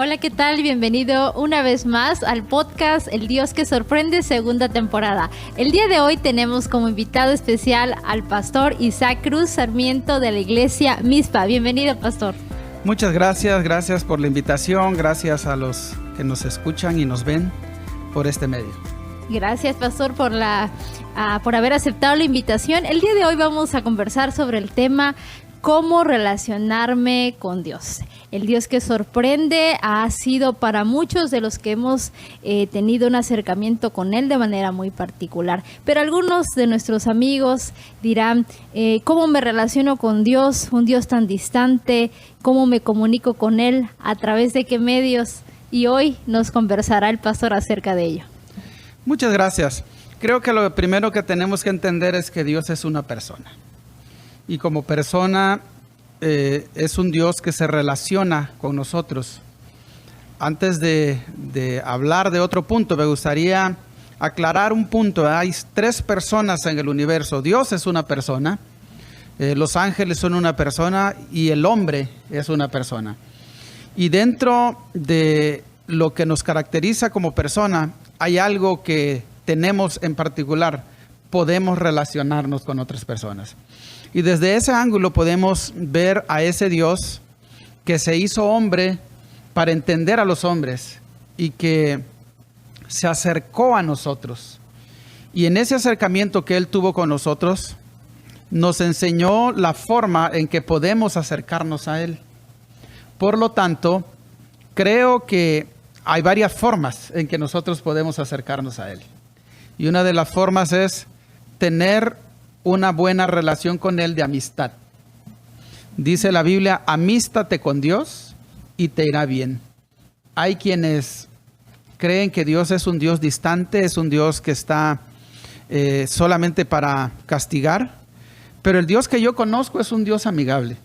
Hola, ¿qué tal? Bienvenido una vez más al podcast El Dios que Sorprende, segunda temporada. El día de hoy tenemos como invitado especial al pastor Isaac Cruz Sarmiento de la iglesia Mizpa. Bienvenido, pastor. Muchas gracias por la invitación, gracias a los que nos escuchan y nos ven por este medio. Gracias, pastor, por haber aceptado la invitación. El día de hoy vamos a conversar sobre el tema cómo relacionarme con Dios. El Dios que sorprende ha sido para muchos de los que hemos tenido un acercamiento con Él de manera muy particular. Pero algunos de nuestros amigos dirán, ¿cómo me relaciono con Dios? Un Dios tan distante, ¿cómo me comunico con Él? ¿A través de qué medios? Y hoy nos conversará el pastor acerca de ello. Muchas gracias. Creo que lo primero que tenemos que entender es que Dios es una persona. Y como persona es un Dios que se relaciona con nosotros. Antes de hablar de otro punto, me gustaría aclarar un punto. Hay 3 personas en el universo. Dios es una persona, los ángeles son una persona y el hombre es una persona. Y dentro de lo que nos caracteriza como persona, hay algo que tenemos en particular: podemos relacionarnos con otras personas. Y desde ese ángulo podemos ver a ese Dios que se hizo hombre para entender a los hombres y que se acercó a nosotros. Y en ese acercamiento que Él tuvo con nosotros, nos enseñó la forma en que podemos acercarnos a Él. Por lo tanto, creo que hay varias formas en que nosotros podemos acercarnos a Él. Y una de las formas es tener una buena relación con Él de amistad. Dice la Biblia: amístate con Dios y te irá bien. Hay quienes creen que Dios es un Dios distante, es un Dios que está solamente para castigar. Pero el Dios que yo conozco es un Dios amigable.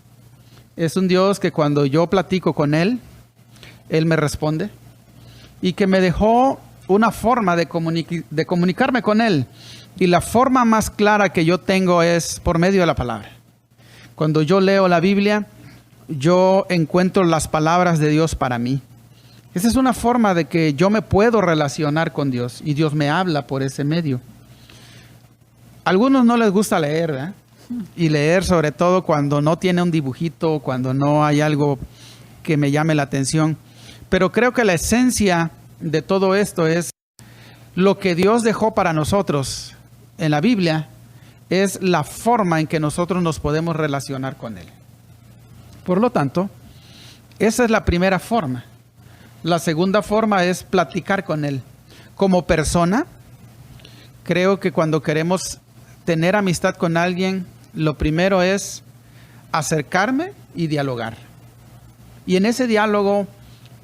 Es un Dios que cuando yo platico con Él, Él me responde. Y que me dejó una forma de comunicarme con Él. Y la forma más clara que yo tengo es por medio de la palabra. Cuando yo leo la Biblia, yo encuentro las palabras de Dios para mí. Esa es una forma de que yo me puedo relacionar con Dios y Dios me habla por ese medio. A algunos no les gusta leer, ¿verdad? Y leer sobre todo cuando no tiene un dibujito, cuando no hay algo que me llame la atención. Pero creo que la esencia de todo esto es lo que Dios dejó para nosotros en la Biblia, es la forma en que nosotros nos podemos relacionar con Él. Por lo tanto, esa es la primera forma. La segunda forma es platicar con Él. Como persona, creo que cuando queremos tener amistad con alguien, lo primero es acercarme y dialogar. Y en ese diálogo,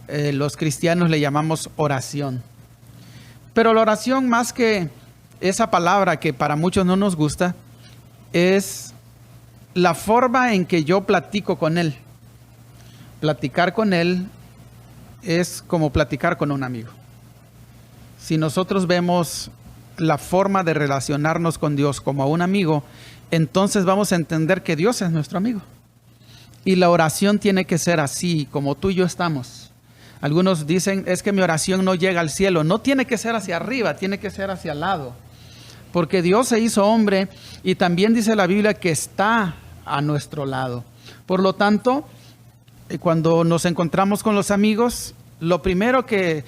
los cristianos le llamamos oración. Pero la oración, más que esa palabra que para muchos no nos gusta, es la forma en que yo platico con Él. Platicar con Él es como platicar con un amigo. Si nosotros vemos la forma de relacionarnos con Dios como a un amigo, entonces vamos a entender que Dios es nuestro amigo. Y la oración tiene que ser así, como tú y yo estamos. Algunos dicen, es que mi oración no llega al cielo. No tiene que ser hacia arriba, tiene que ser hacia el lado. Porque Dios se hizo hombre y también dice la Biblia que está a nuestro lado. Por lo tanto, cuando nos encontramos con los amigos, lo primero que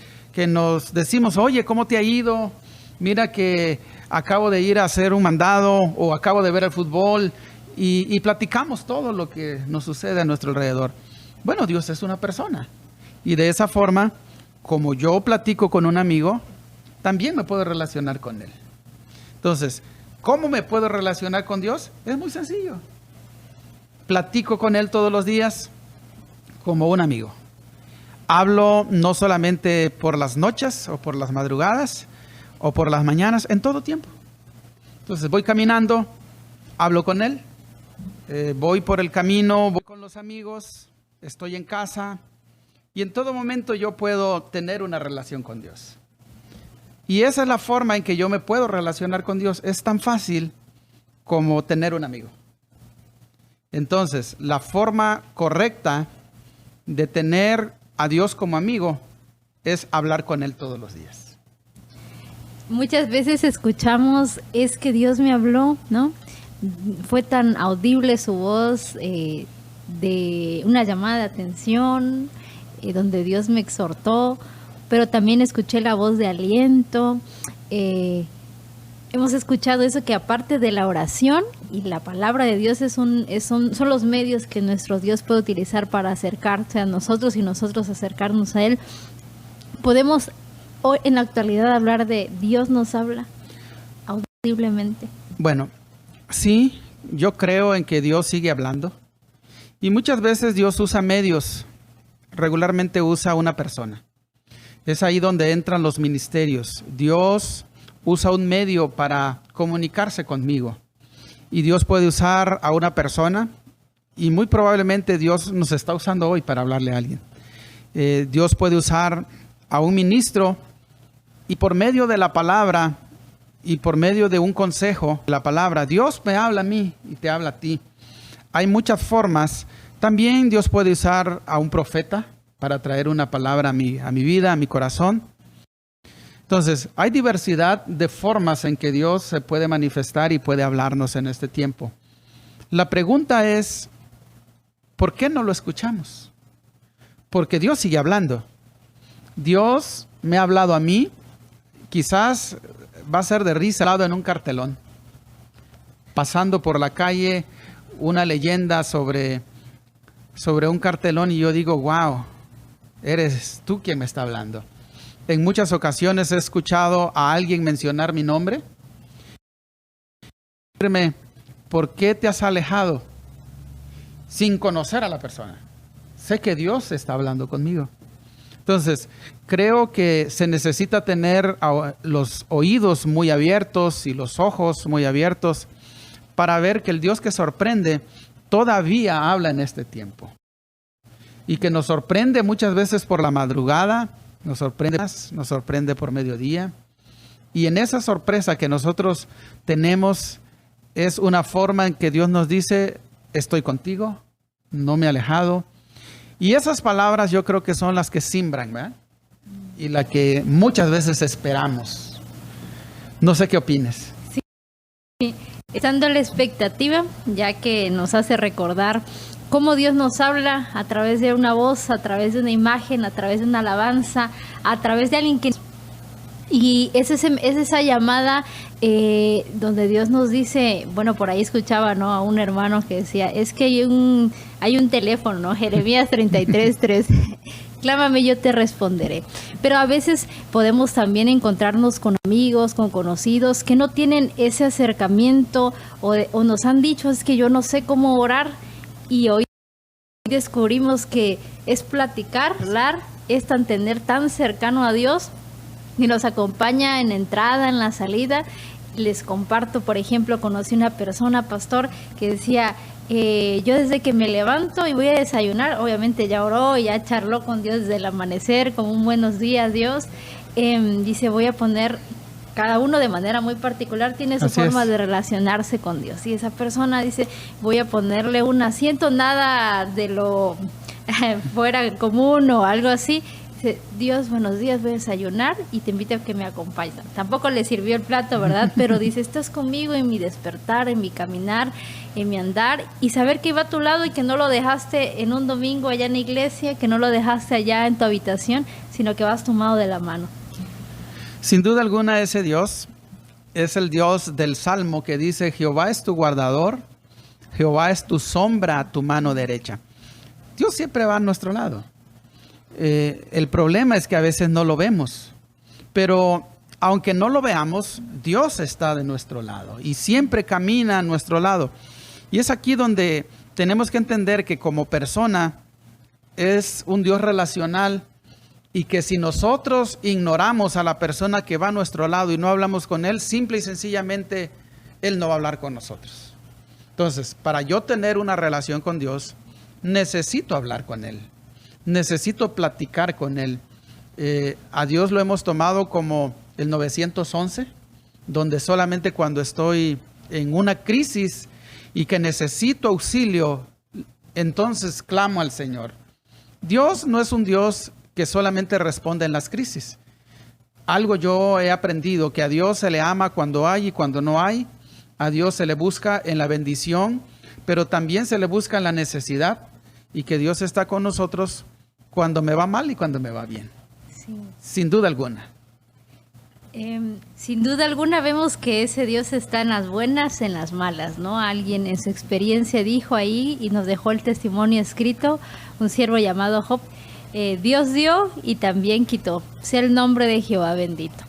nos decimos: oye, ¿cómo te ha ido? Mira que acabo de ir a hacer un mandado o acabo de ver el fútbol, y platicamos todo lo que nos sucede a nuestro alrededor. Bueno, Dios es una persona. Y de esa forma, como yo platico con un amigo, también me puedo relacionar con Él. Entonces, ¿cómo me puedo relacionar con Dios? Es muy sencillo. Platico con Él todos los días como un amigo. Hablo no solamente por las noches o por las madrugadas o por las mañanas, en todo tiempo. Entonces, voy caminando, hablo con Él. Voy por el camino, voy con los amigos, estoy en casa. Y en todo momento yo puedo tener una relación con Dios. Y esa es la forma en que yo me puedo relacionar con Dios. Es tan fácil como tener un amigo. Entonces, la forma correcta de tener a Dios como amigo es hablar con Él todos los días. Muchas veces escuchamos, es que Dios me habló, ¿no? Fue tan audible su voz de una llamada de atención, donde Dios me exhortó, pero también escuché la voz de aliento. Hemos escuchado eso, que aparte de la oración y la palabra de Dios son los medios que nuestro Dios puede utilizar para acercarse a nosotros y nosotros acercarnos a Él. Podemos hoy en la actualidad hablar de Dios nos habla audiblemente. Bueno, sí, yo creo en que Dios sigue hablando y muchas veces Dios usa medios, regularmente usa una persona. Es ahí donde entran los ministerios. Dios usa un medio para comunicarse conmigo y Dios puede usar a una persona y muy probablemente Dios nos está usando hoy para hablarle a alguien. Dios puede usar a un ministro y por medio de la palabra y por medio de un consejo, la palabra, Dios me habla a mí y te habla a ti. Hay muchas formas. También Dios puede usar a un profeta para traer una palabra a mi vida, a mi corazón. Entonces, hay diversidad de formas en que Dios se puede manifestar y puede hablarnos en este tiempo. La pregunta es, ¿por qué no lo escuchamos? Porque Dios sigue hablando. Dios me ha hablado a mí, quizás va a ser de risa, hablado en un cartelón, pasando por la calle una leyenda sobre un cartelón y yo digo, wow, eres tú quien me está hablando. En muchas ocasiones he escuchado a alguien mencionar mi nombre. ¿Por qué te has alejado? Sin conocer a la persona. Sé que Dios está hablando conmigo. Entonces, creo que se necesita tener los oídos muy abiertos y los ojos muy abiertos para ver que el Dios que sorprende todavía habla en este tiempo. Y que nos sorprende muchas veces por la madrugada, nos sorprende por mediodía. Y en esa sorpresa que nosotros tenemos es una forma en que Dios nos dice, estoy contigo, no me he alejado. Y esas palabras yo creo que son las que siembran, ¿verdad? Y las que muchas veces esperamos. No sé qué opines. Sí, estando a la expectativa, ya que nos hace recordar cómo Dios nos habla a través de una voz, a través de una imagen, a través de una alabanza, a través de alguien que... Y es esa llamada donde Dios nos dice, bueno, por ahí escuchaba, ¿no?, a un hermano que decía, es que hay un teléfono, ¿no? Jeremías 33:3, clámame, yo te responderé. Pero a veces podemos también encontrarnos con amigos, con conocidos que no tienen ese acercamiento o nos han dicho, es que yo no sé cómo orar, y hoy descubrimos que es platicar, hablar, es tener tan cercano a Dios y nos acompaña en la entrada, en la salida. Les comparto, por ejemplo, conocí una persona, pastor, que decía, yo desde que me levanto y voy a desayunar, obviamente ya oró, ya charló con Dios desde el amanecer, como un buenos días Dios, dice, voy a poner, cada uno de manera muy particular tiene su forma de relacionarse con Dios, y esa persona dice, voy a ponerle un asiento, nada de lo fuera común o algo así. Dios, buenos días, voy a desayunar y te invito a que me acompañes. Tampoco le sirvió el plato, ¿verdad? Pero dice, estás conmigo en mi despertar, en mi caminar, en mi andar, y saber que iba a tu lado y que no lo dejaste en un domingo allá en la iglesia, que no lo dejaste allá en tu habitación, sino que vas tomado de la mano. Sin duda alguna ese Dios es el Dios del Salmo que dice, Jehová es tu guardador, Jehová es tu sombra a tu mano derecha. Dios siempre va a nuestro lado. El problema es que a veces no lo vemos, pero aunque no lo veamos, Dios está de nuestro lado y siempre camina a nuestro lado. Y es aquí donde tenemos que entender que como persona es un Dios relacional y que si nosotros ignoramos a la persona que va a nuestro lado y no hablamos con Él, simple y sencillamente Él no va a hablar con nosotros. Entonces, para yo tener una relación con Dios, necesito hablar con Él. Necesito platicar con Él. A Dios lo hemos tomado como el 911, donde solamente cuando estoy en una crisis y que necesito auxilio, entonces clamo al Señor. Dios no es un Dios que solamente responde en las crisis. Algo yo he aprendido, que a Dios se le ama cuando hay y cuando no hay. A Dios se le busca en la bendición, pero también se le busca en la necesidad, y que Dios está con nosotros cuando me va mal y cuando me va bien. Sí. Sin duda alguna. Sin duda alguna vemos que ese Dios está en las buenas, en las malas, ¿no? Alguien en su experiencia dijo ahí y nos dejó el testimonio escrito, un siervo llamado Job: Dios dio y también quitó, sea el nombre de Jehová bendito.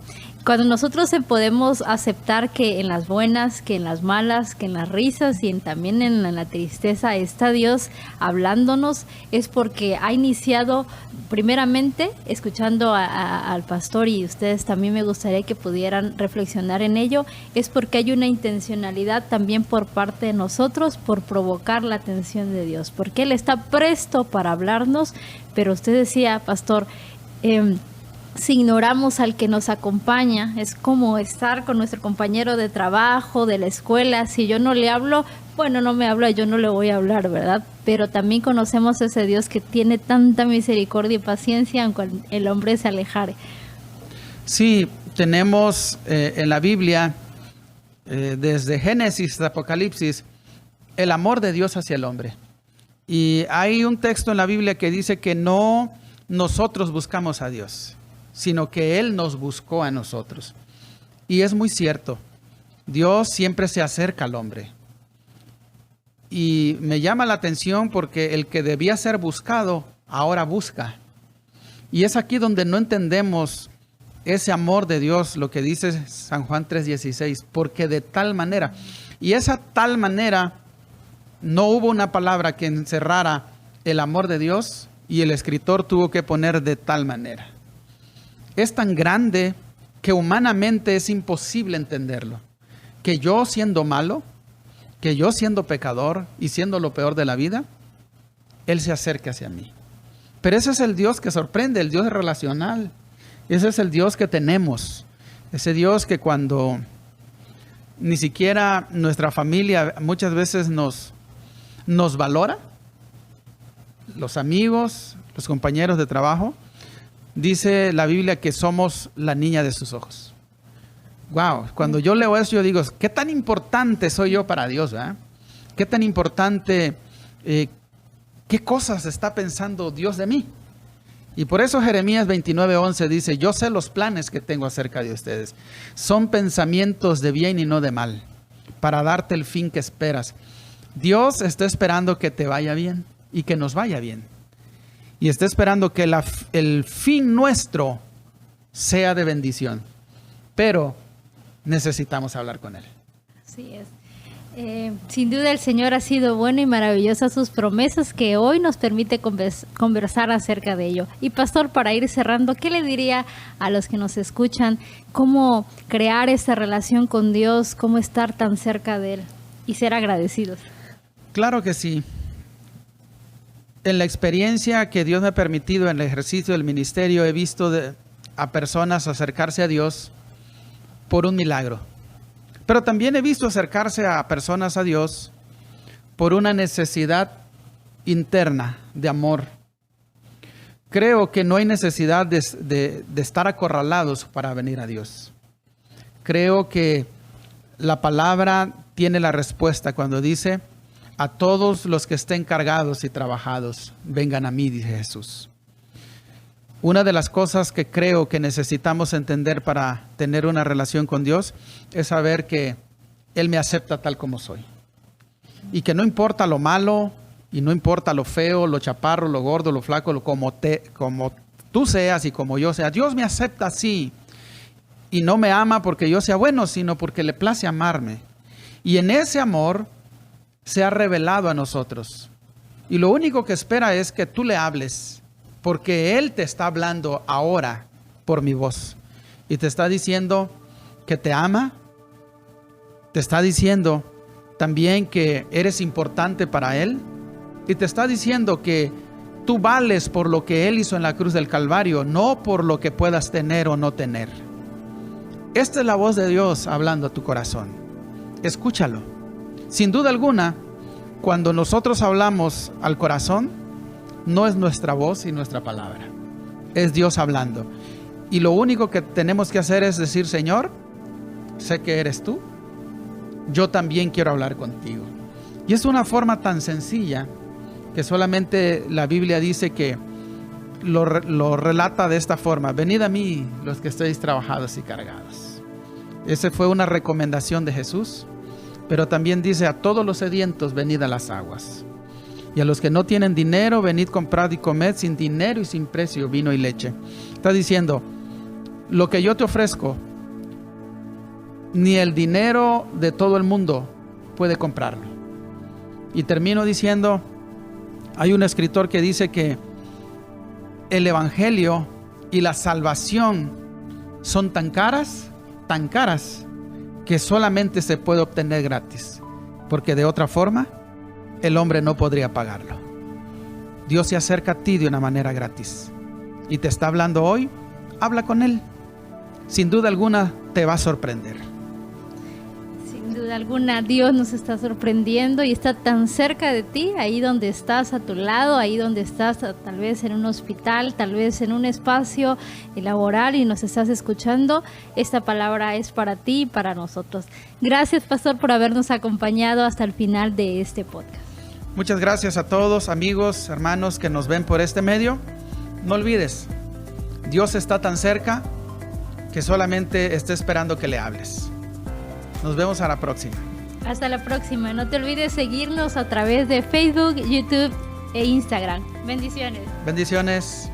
Cuando nosotros podemos aceptar que en las buenas, que en las malas, que en las risas y también en la tristeza está Dios hablándonos, es porque ha iniciado primeramente escuchando al pastor, y ustedes también me gustaría que pudieran reflexionar en ello, es porque hay una intencionalidad también por parte de nosotros por provocar la atención de Dios, porque Él está presto para hablarnos. Pero usted decía, pastor, si ignoramos al que nos acompaña, es como estar con nuestro compañero de trabajo, de la escuela. Si yo no le hablo, bueno, no me habla, yo no le voy a hablar, ¿verdad? Pero también conocemos a ese Dios que tiene tanta misericordia y paciencia aunque el hombre se alejare. Sí, tenemos en la Biblia, desde Génesis hasta Apocalipsis, el amor de Dios hacia el hombre. Y hay un texto en la Biblia que dice que no nosotros buscamos a Dios, sino que Él nos buscó a nosotros. Y es muy cierto, Dios siempre se acerca al hombre. Y me llama la atención porque el que debía ser buscado, ahora busca. Y es aquí donde no entendemos ese amor de Dios, lo que dice San Juan 3:16, porque de tal manera, y esa tal manera, no hubo una palabra que encerrara el amor de Dios, y el escritor tuvo que poner de tal manera. Es tan grande que humanamente es imposible entenderlo. Que yo siendo malo, que yo siendo pecador y siendo lo peor de la vida, Él se acerque hacia mí. Pero ese es el Dios que sorprende, el Dios relacional. Ese es el Dios que tenemos. Ese Dios que cuando ni siquiera nuestra familia muchas veces nos valora, los amigos, los compañeros de trabajo, dice la Biblia que somos la niña de sus ojos. Wow, cuando yo leo eso yo digo, ¿qué tan importante soy yo para Dios? ¿Eh? ¿Qué tan importante, qué cosas está pensando Dios de mí? Y por eso Jeremías 29:11 dice, yo sé los planes que tengo acerca de ustedes. Son pensamientos de bien y no de mal, para darte el fin que esperas. Dios está esperando que te vaya bien y que nos vaya bien. Y está esperando que el fin nuestro sea de bendición. Pero necesitamos hablar con Él. Así es. Sin duda el Señor ha sido bueno y maravillosas sus promesas, que hoy nos permite conversar acerca de ello. Y pastor, para ir cerrando, ¿qué le diría a los que nos escuchan? ¿Cómo crear esta relación con Dios? ¿Cómo estar tan cerca de Él y ser agradecidos? Claro que sí. En la experiencia que Dios me ha permitido en el ejercicio del ministerio, he visto a personas acercarse a Dios por un milagro. Pero también he visto acercarse a personas a Dios por una necesidad interna de amor. Creo que no hay necesidad de estar acorralados para venir a Dios. Creo que la palabra tiene la respuesta cuando dice, a todos los que estén cargados y trabajados, vengan a mí, dice Jesús. Una de las cosas que creo que necesitamos entender para tener una relación con Dios es saber que Él me acepta tal como soy. Y que no importa lo malo, y no importa lo feo, lo chaparro, lo gordo, lo flaco, como tú seas y como yo sea. Dios me acepta así. Y no me ama porque yo sea bueno, sino porque le place amarme. Y en ese amor se ha revelado a nosotros. Y lo único que espera es que tú le hables, porque Él te está hablando ahora por mi voz. Y te está diciendo que te ama. Te está diciendo también que eres importante para Él. Y te está diciendo que tú vales por lo que Él hizo en la cruz del Calvario, no por lo que puedas tener o no tener. Esta es la voz de Dios hablando a tu corazón. Escúchalo. Sin duda alguna, cuando nosotros hablamos al corazón, no es nuestra voz y nuestra palabra. Es Dios hablando. Y lo único que tenemos que hacer es decir, Señor, sé que eres tú. Yo también quiero hablar contigo. Y es una forma tan sencilla que solamente la Biblia dice que lo relata de esta forma. Venid a mí los que estéis trabajados y cargados. Esa fue una recomendación de Jesús. Pero también dice a todos los sedientos, venid a las aguas. Y a los que no tienen dinero, venid, comprad y comed sin dinero y sin precio vino y leche. Está diciendo, lo que yo te ofrezco, ni el dinero de todo el mundo puede comprarlo. Y termino diciendo, hay un escritor que dice que el evangelio y la salvación son tan caras, que solamente se puede obtener gratis, porque de otra forma el hombre no podría pagarlo. Dios se acerca a ti de una manera gratis y te está hablando hoy. Habla con Él. Sin duda alguna te va a sorprender. Sin duda alguna Dios nos está sorprendiendo y está tan cerca de ti, ahí donde estás, a tu lado, ahí donde estás, tal vez en un hospital, tal vez en un espacio laboral y nos estás escuchando. Esta palabra es para ti y para nosotros. Gracias, pastor, por habernos acompañado hasta el final de este podcast. Muchas gracias a todos, amigos, hermanos que nos ven por este medio. No olvides, Dios está tan cerca que solamente está esperando que le hables. Nos vemos a la próxima. Hasta la próxima. No te olvides seguirnos a través de Facebook, YouTube e Instagram. Bendiciones. Bendiciones.